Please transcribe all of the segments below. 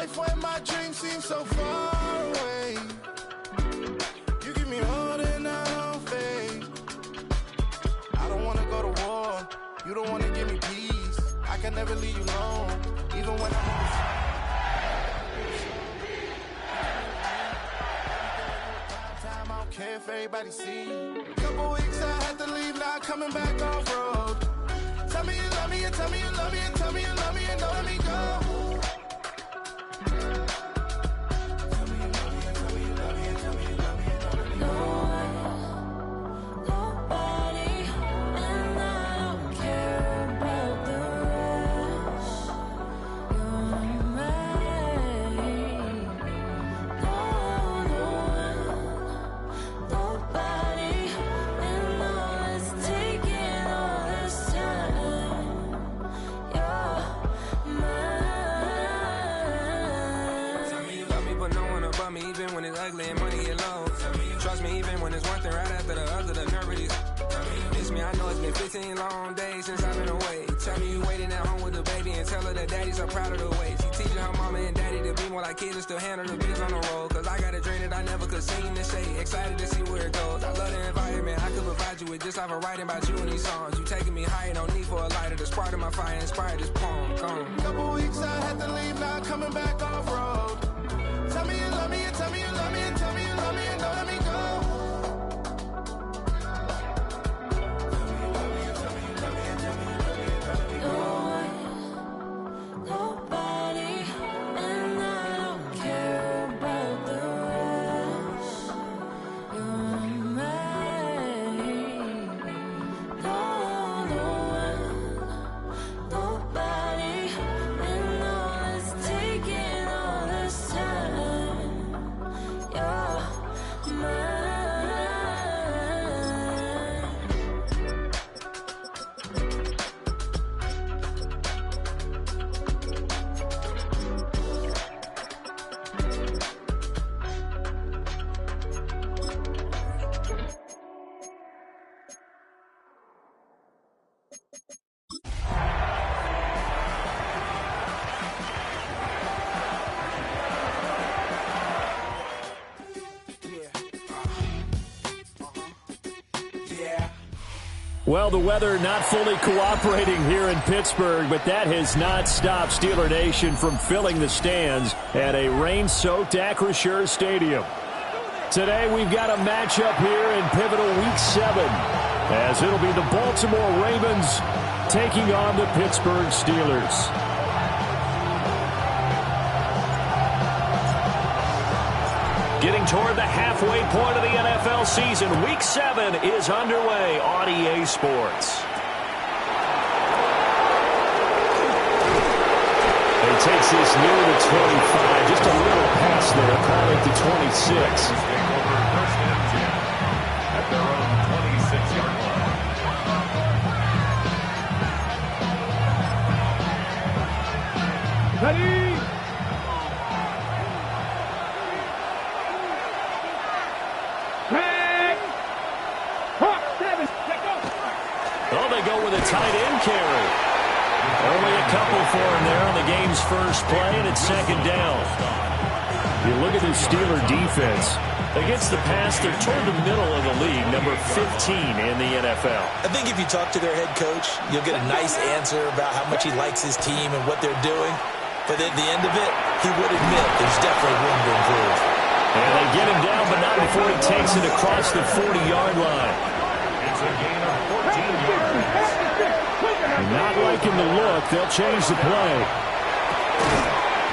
life when my dreams seem so far away. You give me hope and I don't fade. I don't wanna go to war. You don't wanna give me peace. I can never leave you alone, even when I'm on time. I don't care if everybody see. Couple weeks I had to leave, now coming back off road. Tell me you love me, and tell me you love me, and tell me you love me, and don't let me go. Even when it's ugly and money get low. Trust me, even when it's one thing right after the other, the nerve of these. Miss me, I know it's been 15 long days since I've been away. Tell me you waiting at home with the baby and tell her that daddy's so proud of the way. She teaching her mama and daddy to be more like kids and still handle the biz on the road. Cause I got a dream that I never could sing and say. Excited to see where it goes. I love the environment. I could provide you with just like a writing about you in these songs. You taking me higher, no need for a lighter. The spark of my fire inspired this poem. Couple weeks I had to leave, now coming back off road. Tell me you love me, and tell me you love me, and tell me you love me, and don't let me go. Well, the weather not fully cooperating here in Pittsburgh, but that has not stopped Steeler Nation from filling the stands at a rain-soaked Acrisure Stadium. Today, we've got a matchup here in pivotal Week 7, as it'll be the Baltimore Ravens taking on the Pittsburgh Steelers. Getting toward the halfway point of the NFL season, Week 7 is underway on EA Sports. He takes this near the 25, just a little pass there, call it the 26. At their own 26-yard line. Ready? Oh, they go with a tight end carry. Only a couple for him there on the game's first play, and it's second down. You look at this Steeler defense. Against the pass, they're toward the middle of the league, number 15 in the NFL. I think if you talk to their head coach, you'll get a nice answer about how much he likes his team and what they're doing. But at the end of it, he would admit there's definitely room to improve. And they get him down, but not before he takes it across the 40-yard line. It's a gain of 14 yards. And not liking the look, they'll change the play.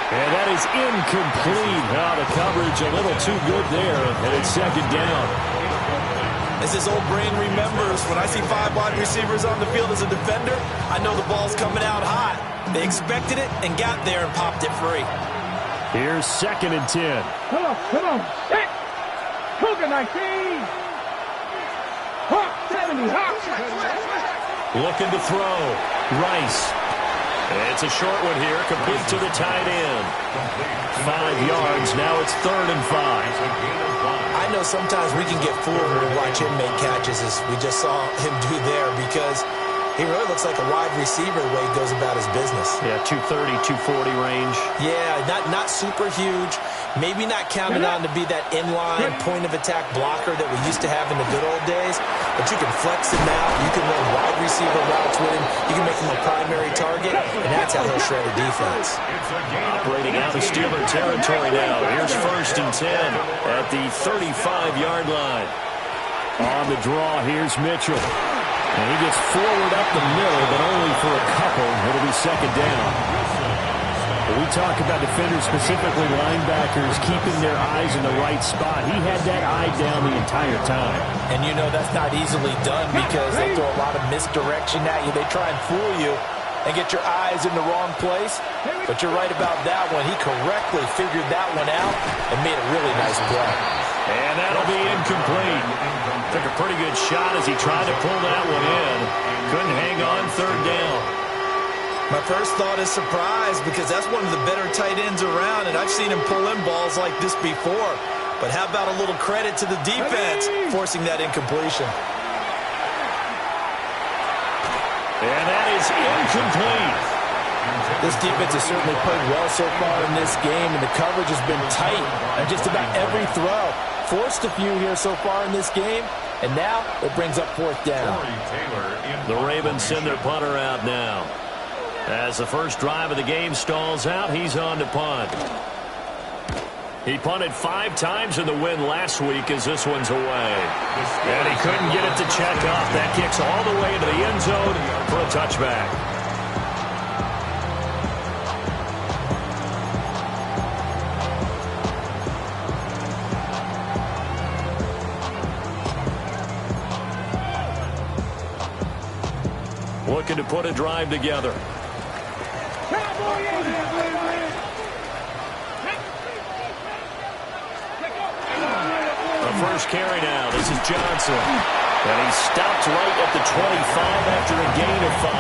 And that is incomplete. Now the coverage a little too good there, and it's second down. As his old brain remembers, when I see 5 wide receivers on the field as a defender, I know the ball's coming out hot. They expected it and got there and popped it free. Here's second and 10. Come on. Hit. Cougar 19. Hawk 70. Hawk. Looking to throw. Rice. It's a short one here, complete to the tight end. 5 yards, now it's 3rd and 5. I know sometimes we can get fooled when we watch him make catches, as we just saw him do there, because he really looks like a wide receiver the way he goes about his business. Yeah, 230, 240 range. Yeah, not not super huge, maybe not counted on to be that inline point-of-attack blocker that we used to have in the good old days, but you can flex him out. You can run wide receiver routes with him. You can make him a primary target, and that's how he'll shred a defense. Operating out of Steeler territory now. Here's 1st and 10 at the 35-yard line. On the draw, here's Mitchell. And he gets forward up the middle, but only for a couple. It'll be 2nd down. We talk about defenders, specifically linebackers, keeping their eyes in the right spot. He had that eye down the entire time. And you know that's not easily done because they throw a lot of misdirection at you. They try and fool you and get your eyes in the wrong place. But you're right about that one. He correctly figured that one out and made a really nice play. And that'll be incomplete. Took a pretty good shot as he tried to pull that one in. Couldn't hang on 3rd down. My first thought is surprise because that's one of the better tight ends around, and I've seen him pull in balls like this before. But how about a little credit to the defense forcing that incompletion? And that is incomplete. This defense has certainly played well so far in this game, and the coverage has been tight on just about every throw. Forced a few here so far in this game, and now it brings up 4th down. The Ravens send their punter out now. As the first drive of the game stalls out, he's on to punt. He punted 5 times in the win last week as this one's away. And he couldn't get it to check off. That kicks all the way into the end zone for a touchback. Looking to put a drive together. The first carry now. This is Johnson. And he stopped right at the 25 after a gain of 5.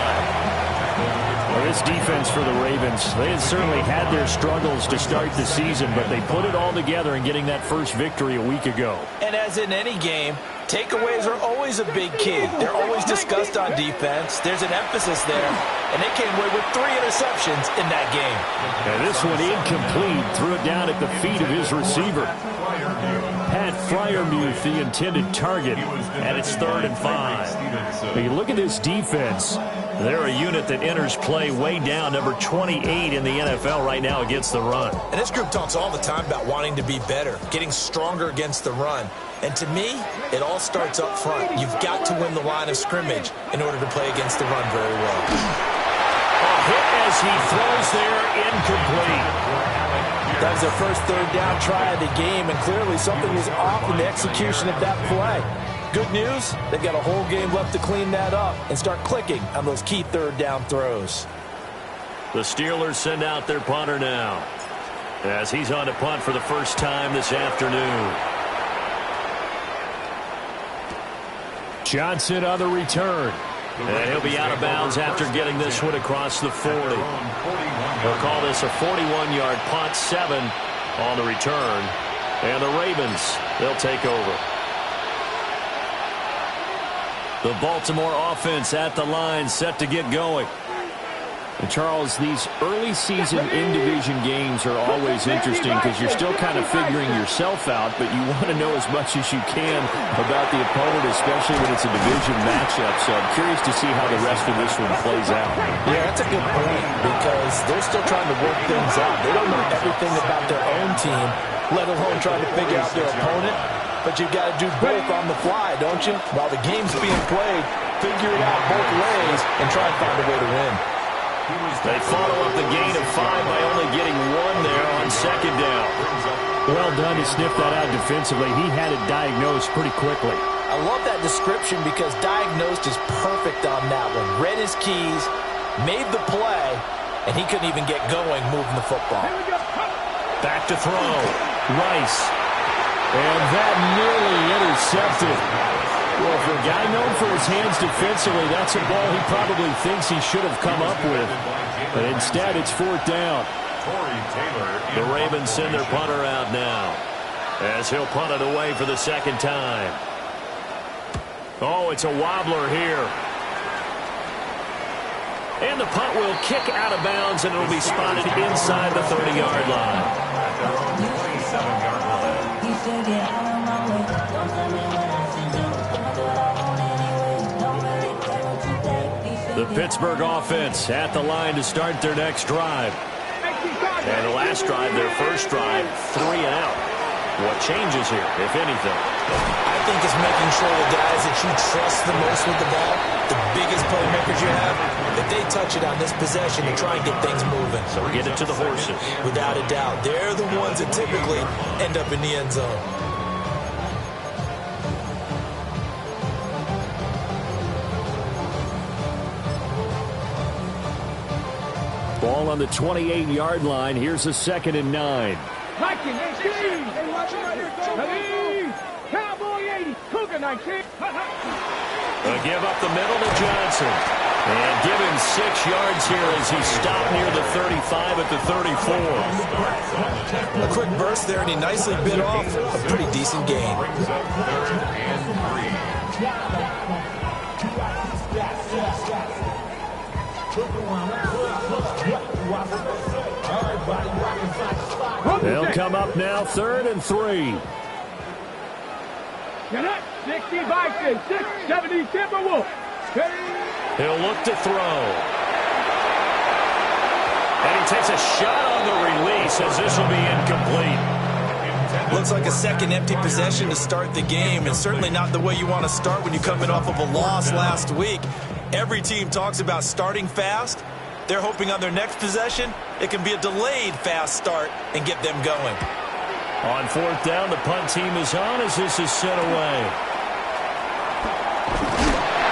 Well, this defense for the Ravens, they had certainly had their struggles to start the season, but they put it all together in getting that first victory a week ago. And as in any game, takeaways are always a big key. They're always discussed on defense. There's an emphasis there, and they came away with 3 interceptions in that game. And this one incomplete. Threw it down at the feet of his receiver. Pat Freiermuth, the intended target, and it's 3rd and 5. When you look at this defense, they're a unit that enters play way down, number 28 in the NFL right now against the run. And this group talks all the time about wanting to be better, getting stronger against the run. And to me, it all starts up front. You've got to win the line of scrimmage in order to play against the run very well. A hit as he throws there, incomplete. That was their first 3rd down try of the game, and clearly something was off in the execution of that play. Good news, they've got a whole game left to clean that up and start clicking on those key 3rd down throws. The Steelers send out their punter now as he's on to punt for the first time this afternoon. Johnson on the return. And he'll be out of bounds after getting this one across the 40. They'll call this a 41-yard punt, 7 on the return. And the Ravens, they'll take over. The Baltimore offense at the line, set to get going. And Charles, these early season in-division games are always interesting because you're still kind of figuring yourself out, but you want to know as much as you can about the opponent, especially when it's a division matchup. So I'm curious to see how the rest of this one plays out. Yeah, that's a good point because they're still trying to work things out. They don't know everything about their own team, let alone trying to figure out their opponent. But you've got to do both on the fly, don't you? While the game's being played, figure it out both ways and try and find a way to win. They follow up the gain of 5 by only getting 1 there on 2nd down. Well done to sniff that out defensively. He had it diagnosed pretty quickly. I love that description because diagnosed is perfect on that one. Read his keys, made the play, and he couldn't even get going moving the football. Back to throw. Rice. And that nearly intercepted. Well, for a guy known for his hands defensively, that's a ball he probably thinks he should have come up with. But instead, it's 4th down. The Ravens send their punter out now as he'll punt it away for the 2nd time. Oh, it's a wobbler here. And the punt will kick out of bounds, and it'll be spotted inside the 30-yard line. 27-yard line. The Pittsburgh offense at the line to start their next drive. And the last drive, their first drive, 3 and out. What changes here, if anything? I think it's making sure the guys that you trust the most with the ball, the biggest playmakers you have, that they touch it on this possession to try and get things moving. So get it to the horses. Without a doubt. They're the ones that typically end up in the end zone. Ball on the 28-yard line. Here's a 2nd and 9. Cowboy 80, Cougar 19. A give up the middle to Johnson. And give him 6 yards here as he stopped near the 35 at the 34. A quick burst there, and he nicely bit off a pretty decent gain. They'll come up now, 3rd and 3. 60 Vikings, 70 Timberwolves. He'll look to throw. And he takes a shot on the release as this will be incomplete. Looks like a second empty possession to start the game, and certainly not the way you want to start when you're coming off of a loss last week. Every team talks about starting fast. They're hoping on their next possession, it can be a delayed fast start and get them going. On 4th down, the punt team is on as this is sent away.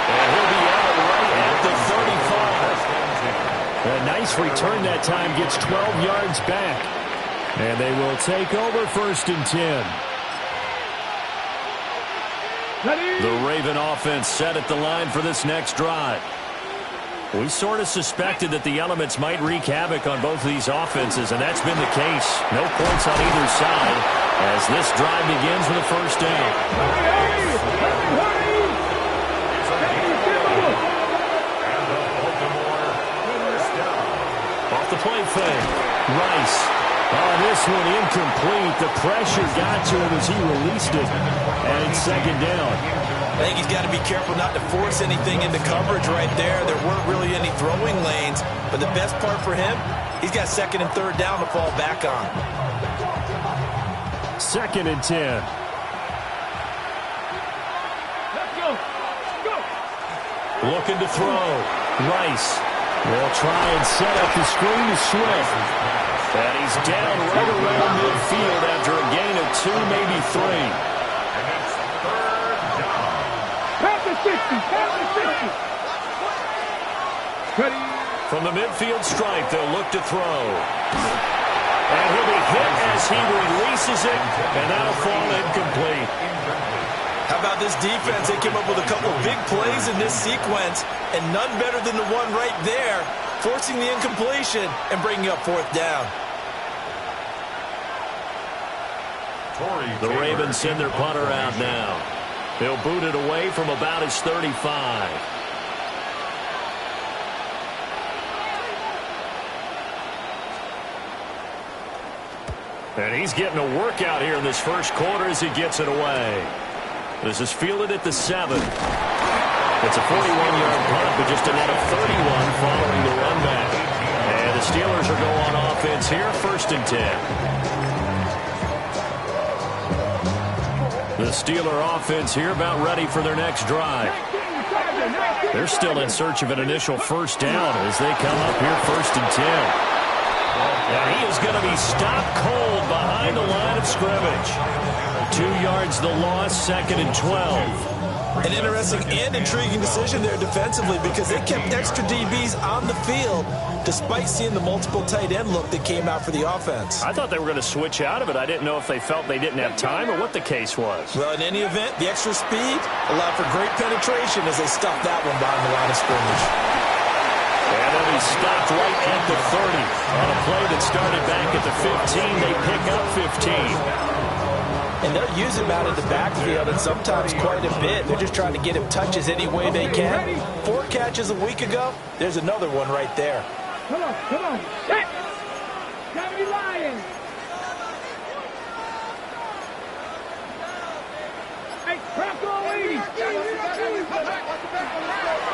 And he'll be out right at the 35. A nice return that time, gets 12 yards back. And they will take over 1st and 10. The Raven offense set at the line for this next drive. We sort of suspected that the elements might wreak havoc on both of these offenses, and that's been the case. No points on either side as this drive begins with a 1st down. Off the play fake. Rice. Oh, this one incomplete. The pressure got to him as he released it, and it's 2nd down. I think he's got to be careful not to force anything into coverage right there. There weren't really any throwing lanes, but the best part for him, he's got 2nd and 3rd down to fall back on. 2nd and 10. Let's go. Go. Looking to throw. Rice will try and set up the screen to Swift. And he's down right around midfield after a gain of 2, maybe 3. From the midfield stripe, they'll look to throw. And he'll be hit as he releases it, and that'll fall incomplete. How about this defense? They came up with a couple big plays in this sequence, and none better than the one right there, forcing the incompletion and bringing up 4th down. The Ravens send their punter out now. They'll boot it away from about his 35. And he's getting a workout here in this first quarter as he gets it away. This is fielded at the 7. It's a 41-yard punt, but just a net of 31 following the run back. And the Steelers are going on offense here, 1st and 10. The Steeler offense here about ready for their next drive. They're still in search of an initial 1st down as they come up here 1st and 10. And he is going to be stopped cold behind the line of scrimmage. 2 yards the loss, 2nd and 12. An interesting and intriguing decision there defensively because they kept extra DBs on the field despite seeing the multiple tight end look that came out for the offense. I thought they were going to switch out of it. I didn't know if they felt they didn't have time or what the case was. Well, in any event, the extra speed allowed for great penetration as they stuffed that one behind the line of scrimmage. And then he stopped right at the 30. On a play that started back at the 15, they pick up 15. And they'll use him out in the backfield and sometimes quite a bit. They're just trying to get him touches any way they can. 4 catches a week ago. There's another one right there. Come on. Set. 70 Lions.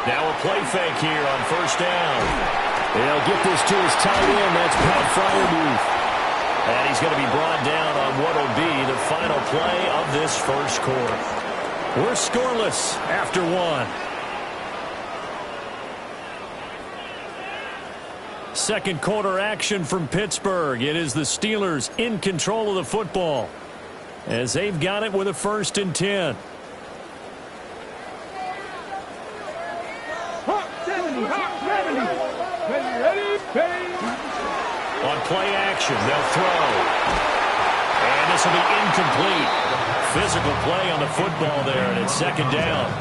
Now a play fake here on first down. They'll get this to his tight end. That's Pat Freiermuth. And he's going to be brought down on what will be the final play of this first quarter. We're scoreless after one. Second quarter action from Pittsburgh. It is the Steelers in control of the football as they've got it with a 1st and 10. On play action, they'll throw. And this will be incomplete. Physical play on the football there, and it's 2nd down.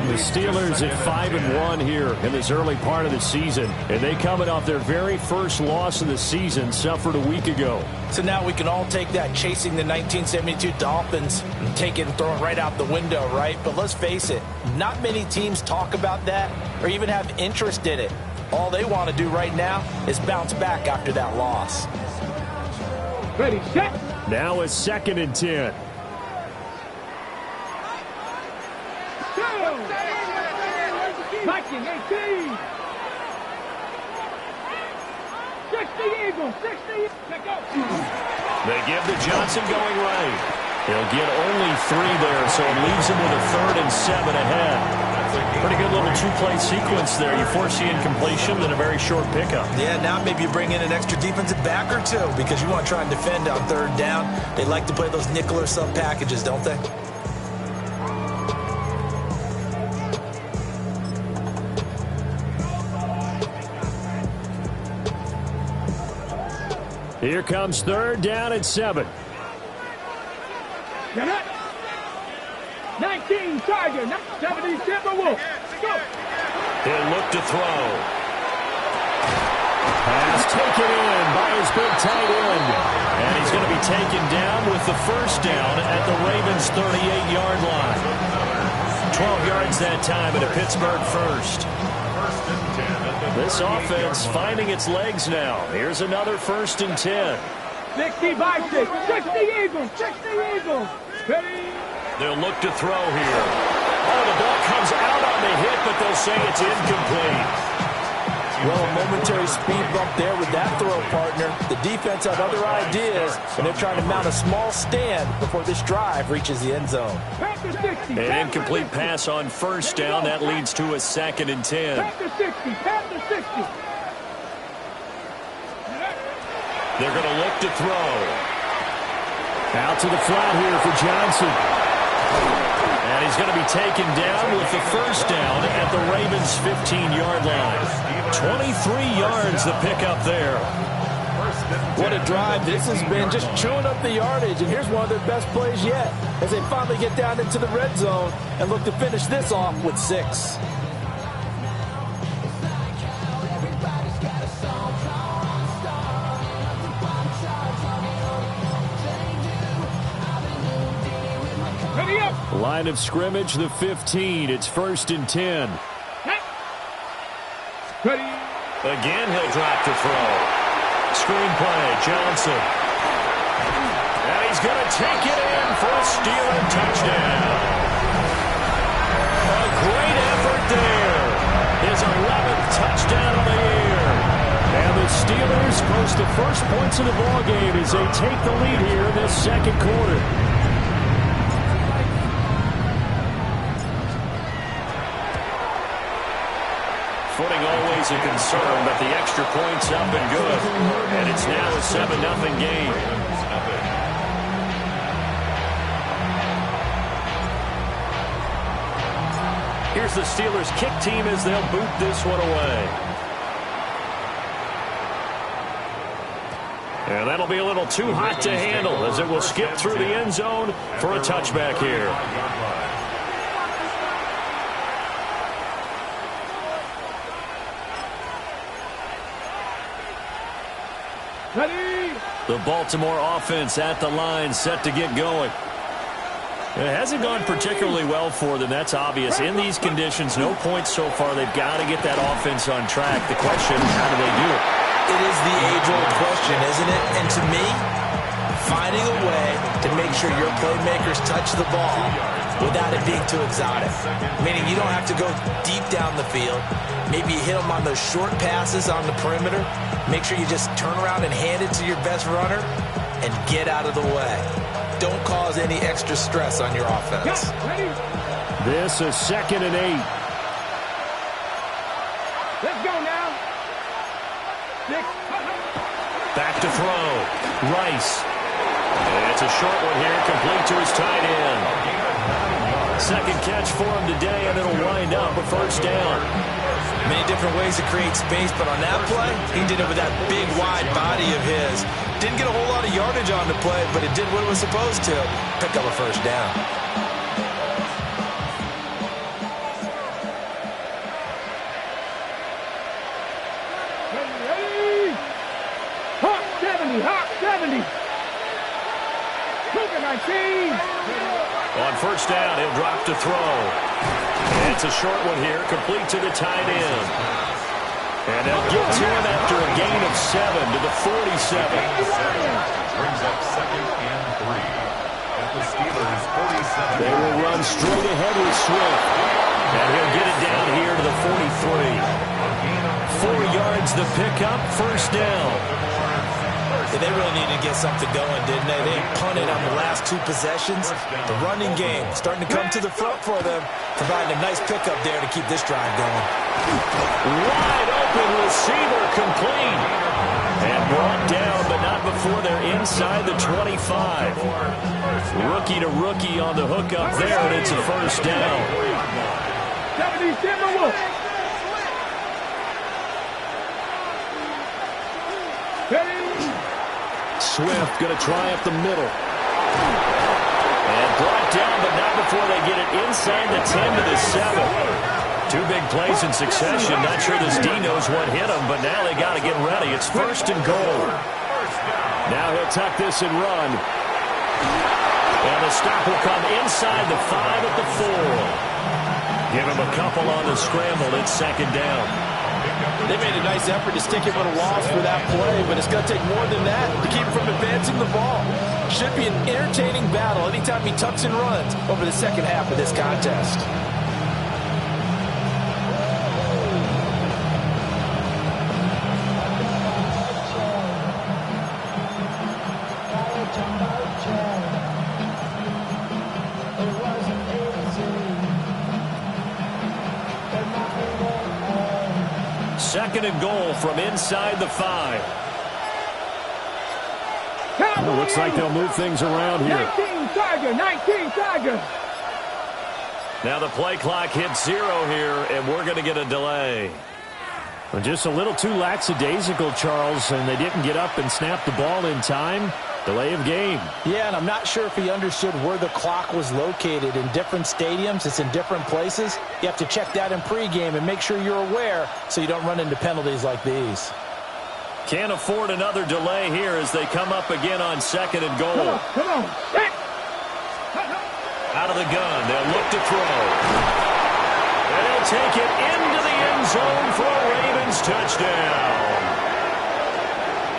The Steelers at 5-1 here in this early part of the season, and they coming off their very first loss of the season, suffered a week ago. So now we can all take that chasing the 1972 Dolphins and take it and throw it right out the window, right? But let's face it, not many teams talk about that or even have interest in it. All they want to do right now is bounce back after that loss. Ready, set. Now it's 2nd and 10. 19, 18. 60 Eagles, 60. Let go. They give the Johnson going right. He'll get only 3 there, so it leaves him with a 3rd and 7 ahead. Pretty good little 2-play sequence there. You force the incompletion, then a very short pickup. Yeah, now maybe you bring in an extra defensive back or 2 because you want to try and defend on 3rd down. They like to play those nickel or sub packages, don't they? Here comes 3rd down at 7. Get it. 19 Tiger, 70 Timberwolf. Go. He'll look to throw. Pass taken in by his big tight end. And he's going to be taken down with the 1st down at the Ravens' 38-yard line. 12 yards that time at a Pittsburgh 1st. This offense finding its legs now. Here's another 1st and 10. 60 by 6. 60 Eagles. 60 Eagles. Ready. They'll look to throw here. Oh, the ball comes out on the hit, but they'll say it's incomplete. Well, a momentary speed bump there with that throw, partner. The defense had other ideas, and they're trying to mount a small stand before this drive reaches the end zone. An incomplete pass on 1st down. That leads to a 2nd and 10. They're going to look to throw. Out to the flat here for Johnson. And he's going to be taken down with the 1st down at the Ravens' 15-yard line. 23 yards the pickup there. What a drive this has been, just chewing up the yardage. And here's one of their best plays yet as they finally get down into the red zone and look to finish this off with 6. Line of scrimmage, the 15. It's 1st and 10. Again, he'll drop to throw. Screenplay, Johnson. And he's going to take it in for a Steeler touchdown. A great effort there. His 11th touchdown of the year. And the Steelers post the first points of the ballgame as they take the lead here in this 2nd quarter. Footing always a concern, but the extra point's up and good. And it's now a 7-0 game. Here's the Steelers kick team as they'll boot this one away. And that'll be a little too hot to handle as it will skip through the end zone for a touchback here. Ready. The Baltimore offense at the line, set to get going. It hasn't gone particularly well for them, that's obvious. In these conditions, no points so far. They've got to get that offense on track. The question, how do they do it? It is the age-old question, isn't it? And to me, finding a way to make sure your playmakers touch the ball without it being too exotic. Meaning you don't have to go deep down the field. Maybe you hit them on those short passes on the perimeter. Make sure you just turn around and hand it to your best runner and get out of the way. Don't cause any extra stress on your offense. This is 2nd and 8. Let's go now. 6. Back to throw. Rice. And it's a short one here, complete to his tight end. Second catch for him today, and it'll wind up a first down. Many different ways to create space, but on that play, he did it with that big, wide body of his. Didn't get a whole lot of yardage on the play, but it did what it was supposed to. Pick up a first down. Hawk 70, Hawk 70. Cougar 19. On first down, he'll drop to throw. And it's a short one here, complete to the tight end. And they'll get to him after a gain of 7 to the 47. Brings up 2nd and 3 at the Steelers' 47. They will run straight ahead with Swift. And he'll get it down here to the 43. 4 yards the pickup, first down. They really needed to get something going, didn't they? They punted on the last 2 possessions. The running game starting to come to the front for them, providing a nice pickup there to keep this drive going. Wide open receiver, complete. And brought down, but not before they're inside the 25. Rookie to rookie on the hook up there, and it's a first down. 70 Timberwolves. Swift going to try up the middle. And brought down, but not before they get it inside the 10 to the 7. 2 big plays in succession. Not sure this D knows what hit him, but now they got to get ready. It's 1st and goal. Now he'll tuck this and run. And the stop will come inside the 5 at the 4. Give him a couple on the scramble. It's 2nd down. They made a nice effort to stick him with a loss for that play, but it's going to take more than that to keep him from advancing the ball. Should be an entertaining battle anytime he tucks and runs over the second half of this contest. Second and goal from inside the 5. Well, looks like they'll move things around here. 19 Tiger, 19 Tiger. Now the play clock hits 0 here, and we're going to get a delay. Well, just a little too lackadaisical, Charles, and they didn't get up and snap the ball in time. Delay of game. Yeah, and I'm not sure if he understood where the clock was located. In different stadiums, it's in different places. You have to check that in pregame and make sure you're aware so you don't run into penalties like these. Can't afford another delay here as they come up again on 2nd and goal. Come on. Out of the gun, they'll look to throw. And they'll take it into the end zone for a Ravens touchdown.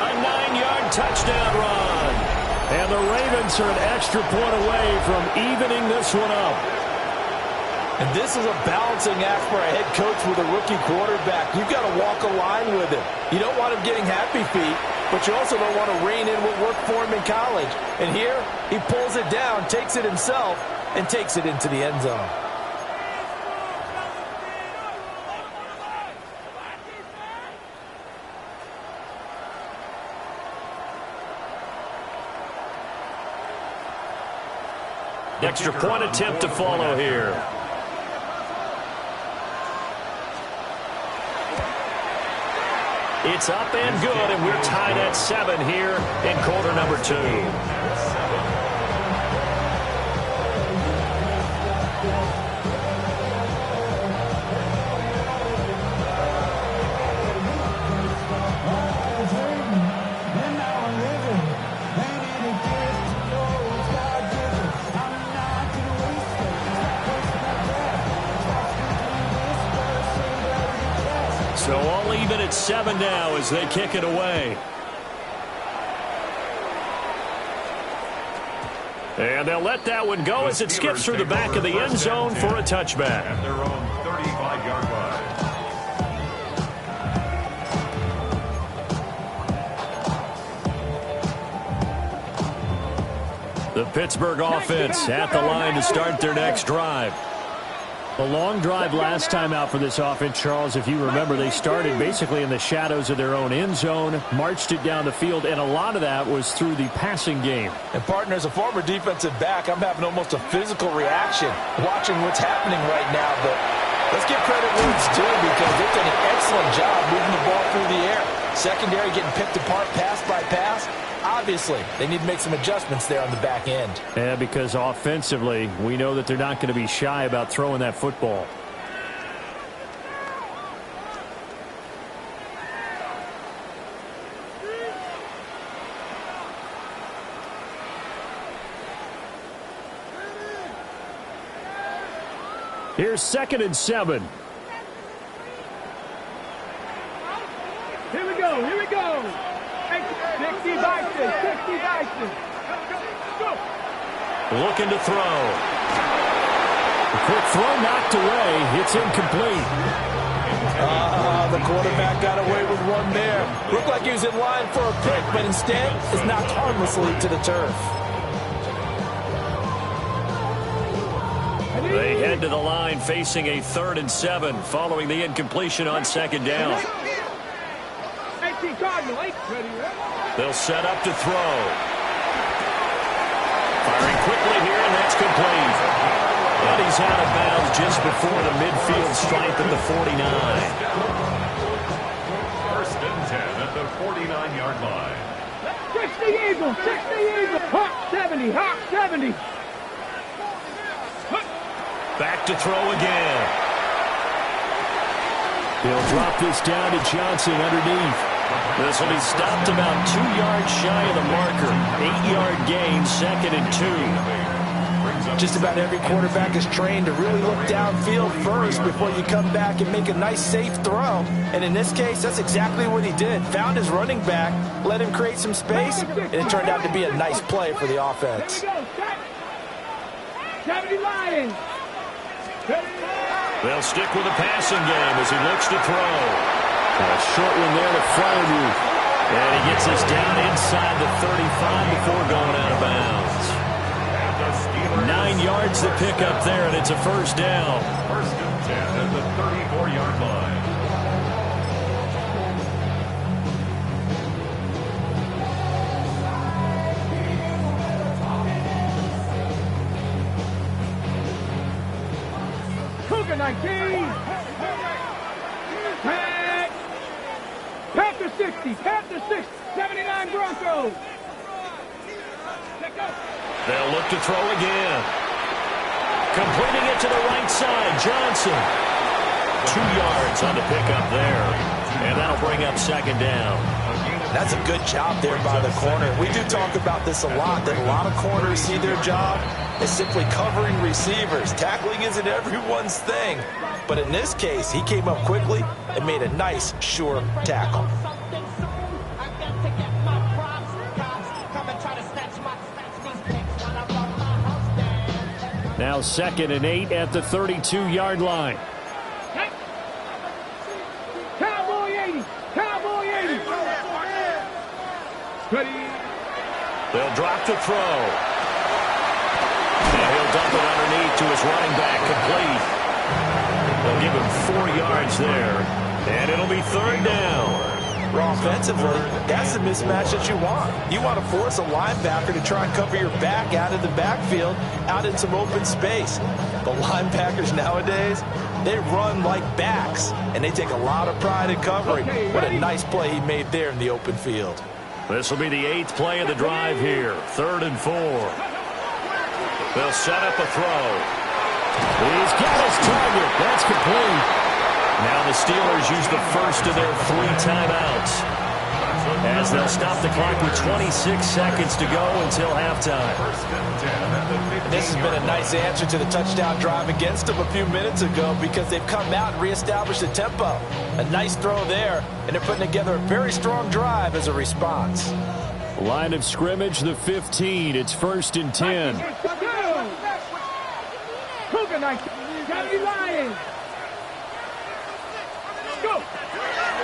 A 9-yard touchdown run. And the Ravens are an extra point away from evening this one up. And this is a balancing act for a head coach with a rookie quarterback. You've got to walk a line with him. You don't want him getting happy feet, but you also don't want to rein in what worked for him in college. And here, he pulls it down, takes it himself, and takes it into the end zone. Extra point attempt to follow here. It's up and good, and we're tied at 7 here in quarter number 2. So all even at 7 now as they kick it away. And they'll let that one go as it skips through the back of the end zone for a touchback. At their own 35-yard line. The Pittsburgh offense at the line to start their next drive. The long drive last time out for this offense, Charles, if you remember, they started basically in the shadows of their own end zone, marched it down the field, and a lot of that was through the passing game. And, partner, as a former defensive back, I'm having almost a physical reaction watching what's happening right now. But let's give credit where it's due because they've done an excellent job moving the ball through the air. Secondary getting picked apart pass by pass. Obviously, they need to make some adjustments there on the back end. Yeah, because offensively, we know that they're not going to be shy about throwing that football. Here's 2nd and 7. Here we go, here we go. 60 Bison, 60 Bison. Go. Looking to throw. The quick throw knocked away. It's incomplete. The quarterback got away with one there. Looked like he was in line for a pick, but instead is knocked harmlessly to the turf. They head to the line facing a 3rd and 7 following the incompletion on 2nd down. They'll set up to throw. Firing quickly here, and that's complete. But he's out of bounds just before the midfield stripe at the 49. 1st and 10 at the 49-yard line. 60 Eagles, 60 Eagles. Hawk 70, Hawk 70. Back to throw again. He'll drop this down to Johnson underneath. This will be stopped about 2 yards shy of the marker. 8-yard gain, 2nd and 2. Just about every quarterback is trained to really look downfield first before you come back and make a nice, safe throw. And in this case, that's exactly what he did. Found his running back, let him create some space, and it turned out to be a nice play for the offense. 70 Lions. They'll stick with the passing game as he looks to throw. A short one there to Freiermuth. And he gets us down inside the 35 before going out of bounds. 9 yards to pick up there, and it's a 1st down. 1st and 10 at the 34-yard line. Cougar 19. Panther 60, Panther 60, 79 Broncos. They'll look to throw again. Completing it to the right side, Johnson. 2 yards on the pickup there. And that'll bring up 2nd down. That's a good job there by the corner. We do talk about this a lot, that a lot of corners see their job as simply covering receivers. Tackling isn't everyone's thing. But in this case, he came up quickly and made a nice, sure tackle. Now 2nd and 8 at the 32-yard line. Cowboy 80, Cowboy 80. They'll drop to throw. And he'll dump it underneath to his running back, complete. They'll give him 4 yards there, and it'll be 3rd down. Offensively, that's the mismatch that you want. You want to force a linebacker to try and cover your back out of the backfield, out in some open space. The linebackers nowadays, they run like backs, and they take a lot of pride in covering. What a nice play he made there in the open field. This will be the 8th play of the drive here, 3rd and 4. They'll set up a throw. He's got his target. That's complete. Now the Steelers use the first of their 3 timeouts as they'll stop the clock with 26 seconds to go until halftime. This has been a nice answer to the touchdown drive against them a few minutes ago because they've come out and reestablished the tempo. A nice throw there, and they're putting together a very strong drive as a response. Line of scrimmage, the 15. It's 1st and 10.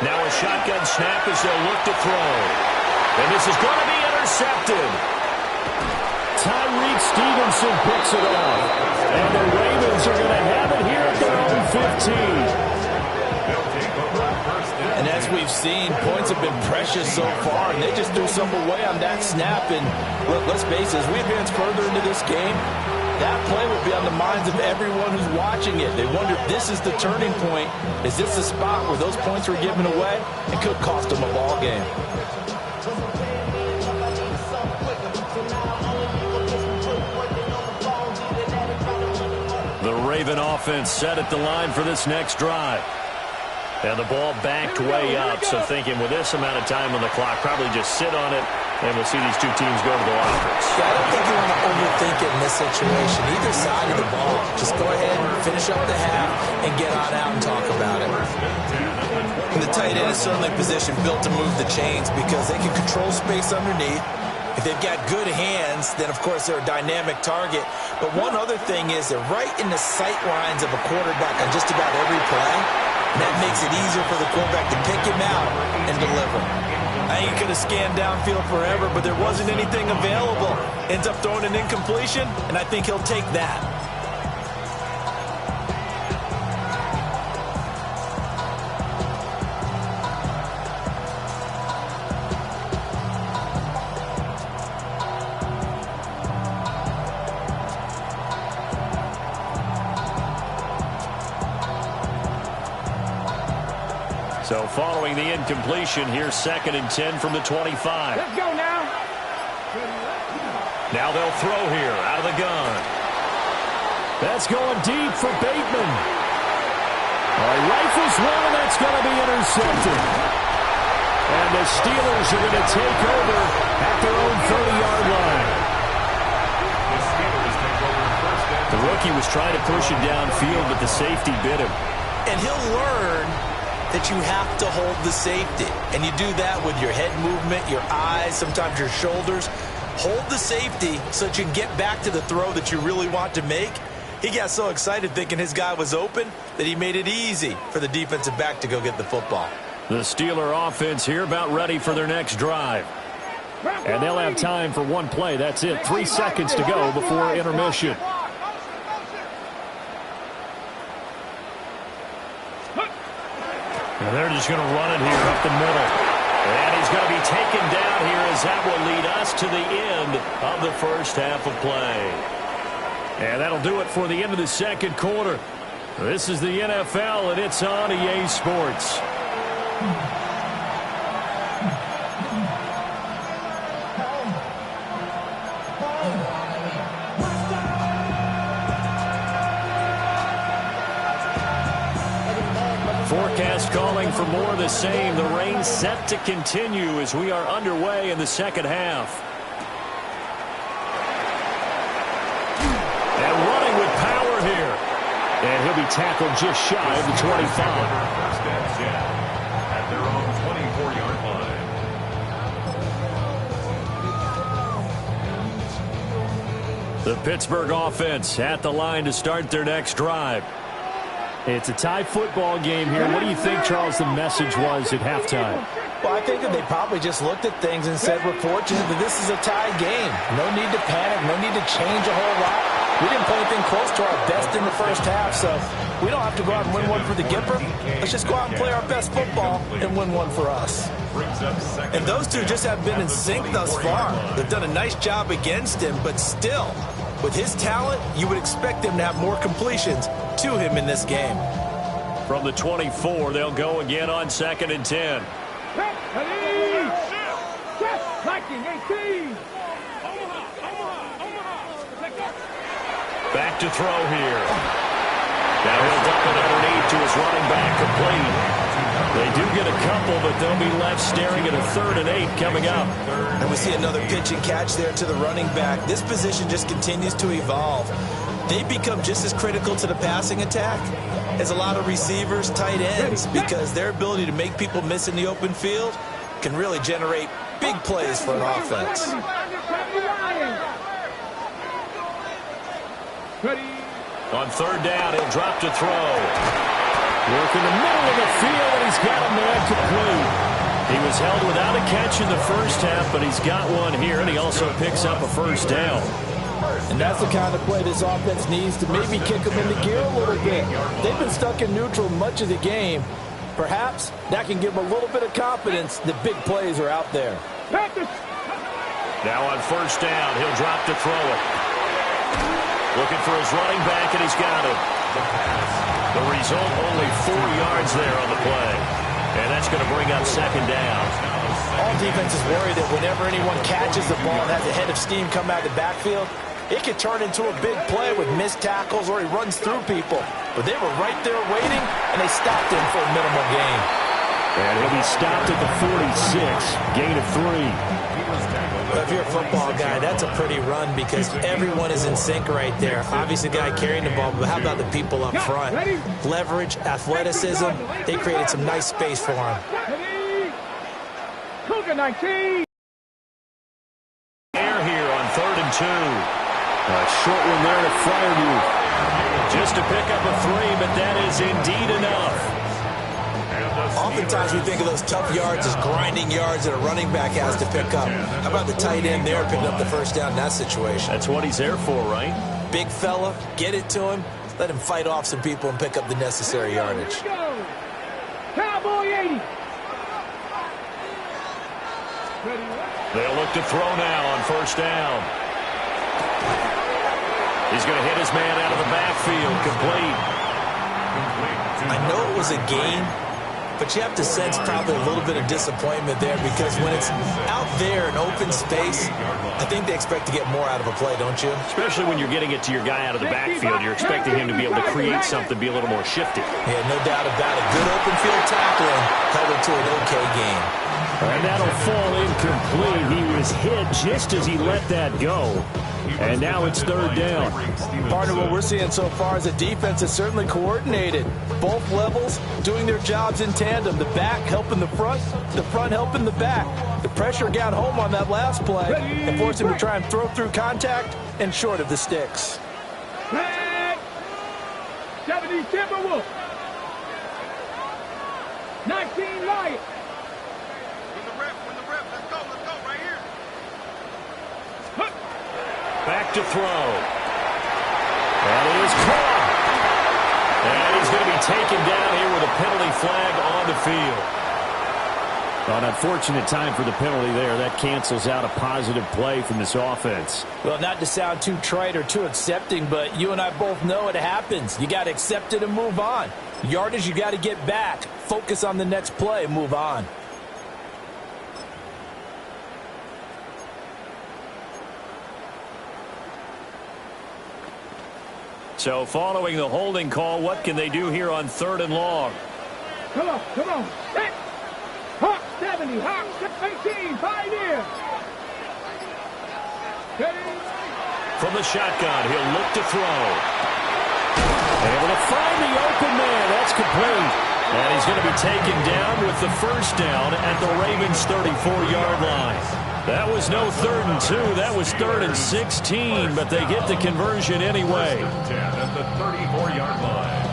Now a shotgun snap as they'll look to throw. And this is going to be intercepted. Tyreek Stevenson picks it off. And the Ravens are going to have it here at their own 15. And as we've seen, points have been precious so far, and they just threw some away on that snap. And let's face it, as we advance further into this game, that play will be on the minds of everyone who's watching it. They wonder if this is the turning point. Is this the spot where those points were given away? It could cost them a ball game. The Raven offense set at the line for this next drive. And the ball backed way up, so thinking with this amount of time on the clock, probably just sit on it, and we'll see these two teams go to the lockers. Yeah, I don't think you want to overthink it in this situation. Either side of the ball, just go ahead and finish up the half and get on out and talk about it. And the tight end is certainly a position built to move the chains because they can control space underneath. If they've got good hands, then, of course, they're a dynamic target. But one other thing is they're right in the sight lines of a quarterback on just about every play. And that makes it easier for the quarterback to pick him out and deliver. I think he could have scanned downfield forever, but there wasn't anything available. Ends up throwing an incompletion, and I think he'll take that. So following the incompletion, here's 2nd and 10 from the 25. Let's go now. Now they'll throw here out of the gun. That's going deep for Bateman. Rifles one, and that's going to be intercepted. And the Steelers are going to take over at their own 30-yard line. The rookie was trying to push him downfield, but the safety bit him. And he'll learn that you have to hold the safety. And you do that with your head movement, your eyes, sometimes your shoulders. Hold the safety so that you can get back to the throw that you really want to make. He got so excited thinking his guy was open that he made it easy for the defensive back to go get the football. The Steeler offense here about ready for their next drive. And they'll have time for one play. That's it. 3 seconds to go before intermission. And they're just going to run it here up the middle. And he's going to be taken down here as that will lead us to the end of the first half of play. And that'll do it for the end of the second quarter. This is the NFL, and it's on EA Sports. Forecast calling for more of the same. The rain set to continue as we are underway in the second half. And running with power here. And he'll be tackled just shy of the 25. First and 10 at their own 24-yard line. The Pittsburgh offense at the line to start their next drive. It's a tie football game here. What do you think, Charles, the message was at halftime? Well, I think that they probably just looked at things and said, we're fortunate that this is a tie game. No need to panic. No need to change a whole lot. We didn't play anything close to our best in the first half, so we don't have to go out and win one for the Gipper. Let's just go out and play our best football and win one for us. And those two just have been in sync thus far. They've done a nice job against him, but still, with his talent, you would expect them to have more completions to him in this game. From the 24, they'll go again on 2nd and 10. Back to throw here. Now he'll dump it underneath to his running back, complete. They do get a couple, but they'll be left staring at a 3rd and 8 coming up. And we see another pitch and catch there to the running back. This position just continues to evolve. They become just as critical to the passing attack as a lot of receivers, tight ends, because their ability to make people miss in the open field can really generate Big plays for an offense. On third down, he'll drop to throw. Work in the middle of the field, and he's got a man complete. He was held without a catch in the first half, but he's got one here, and he also picks up a first down. And that's the kind of play this offense needs to maybe kick them into gear a little bit. They've been stuck in neutral much of the game. Perhaps that can give them a little bit of confidence that big plays are out there. Now on first down, he'll drop to throw it. Looking for his running back, and he's got it. The result, only 4 yards there on the play. And that's going to bring up second down. All defenses worry that whenever anyone catches the ball and has a head of steam come out of the backfield, it could turn into a big play with missed tackles or he runs through people. But they were right there waiting, and they stopped him for a minimal gain. And he'll be stopped at the 46, gain of 3. If you're a football guy, that's a pretty run because everyone is in sync right there. Obviously, the guy carrying the ball, but how about the people up front? Leverage, athleticism, they created some nice space for him. Cougar 19. Air here on 3rd and 2. A short one there to Fryermuth. Just to pick up a 3, but that is indeed enough. Oftentimes we think of those tough yards as grinding yards that a running back has to pick up. How about the tight end there picking up the first down in that situation? That's what he's there for, right? Big fella, get it to him, let him fight off some people and pick up the necessary yardage. Cowboy 80. They'll look to throw now on first down. He's going to hit his man out of the backfield, complete. I know it was a gain, but you have to sense probably a little bit of disappointment there because when it's out there in open space, I think they expect to get more out of a play, don't you? Especially when you're getting it to your guy out of the backfield. You're expecting him to be able to create something, be a little more shifty. Yeah, no doubt about it. Good open field tackling held it to an okay game. And that'll fall incomplete. He was hit just as he let that go. And now it's third down. Partner, what we're seeing so far is the defense is certainly coordinated. Both levels doing their jobs in tandem. The back helping the front helping the back. The pressure got home on that last play and forced him to try and throw through contact and short of the sticks. 70 Timberwolf. 19 Lions. Back to throw. That is caught. And he's going to be taken down here with a penalty flag on the field. An unfortunate time for the penalty there. That cancels out a positive play from this offense. Well, not to sound too trite or too accepting, but you and I both know it happens. You got to accept it and move on. Yardage, you got to get back. Focus on the next play and move on. So following the holding call, what can they do here on 3rd and long? Come on. Set. Hawk 70. Hawk 18. Pioneer. From the shotgun, he'll look to throw. Able to find the open man. That's complete. And he's going to be taken down with the first down at the Ravens' 34-yard line. That was no 3rd and 2. That was 3rd and 16, but they get the conversion anyway. 10 at the 34-yard line.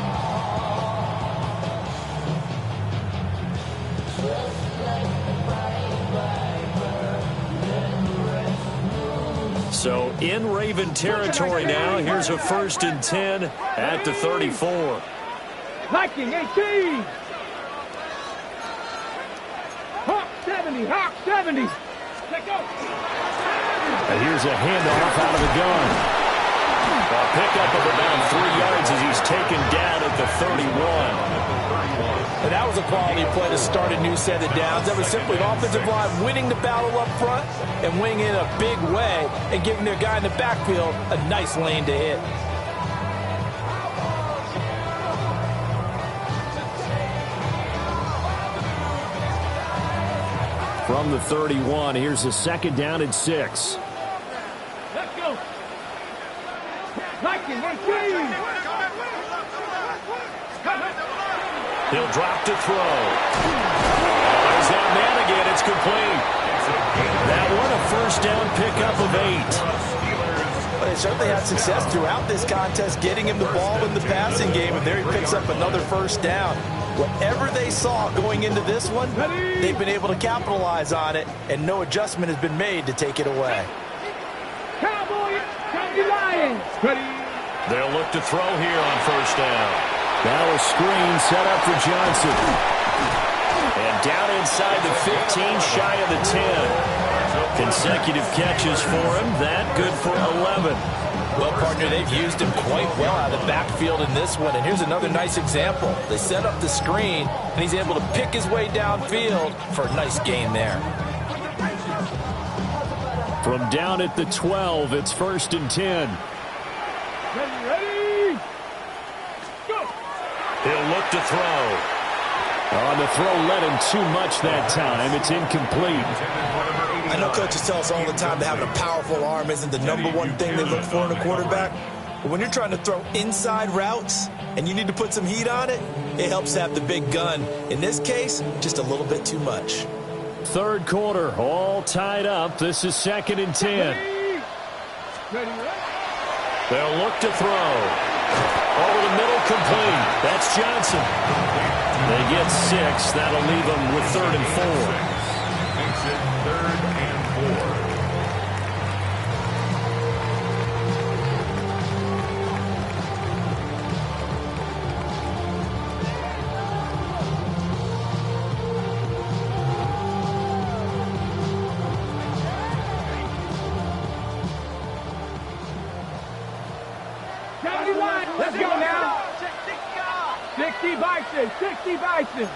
So in Raven territory now, here's a 1st and 10 at the 34. Viking 18. Hawk 70. Hawk 70. Let go. And here's a handoff out of the gun. A pickup of about 3 yards as he's taken down at the 31. And that was a quality play to start a new set of downs. That was simply an offensive line winning the battle up front and winning in a big way and giving their guy in the backfield a nice lane to hit. From the 31, here's a 2nd down and 6. Let's go. Viking 18. He'll drop to throw. There's that man again. It's complete. That one a first down pickup of 8. But they certainly had success throughout this contest, getting him the ball in the passing game, and there he picks up another first down. Whatever they saw going into this one, they've been able to capitalize on it, and no adjustment has been made to take it away. Cowboys, Lions. They'll look to throw here on first down. Now a screen set up for Johnson. And down inside the 15, shy of the 10. Consecutive catches for him. That good for 11. Well, partner, they've used him quite well out of the backfield in this one. And here's another nice example. They set up the screen, and he's able to pick his way downfield for a nice gain there. From down at the 12, it's 1st and 10. Ready, go. He'll look to throw. On the throw, led him too much that time. It's incomplete. I know coaches tell us all the time that having a powerful arm isn't the #1 thing they look for in a quarterback. But when you're trying to throw inside routes and you need to put some heat on it, it helps to have the big gun. In this case, just a little bit too much. Third quarter, all tied up. This is 2nd and 10. Ready. They'll look to throw. Over the middle, complete. That's Johnson. They get 6. That'll leave them with 3rd and 4. Makes it 3rd and 4. Let's go now. 60 Bison.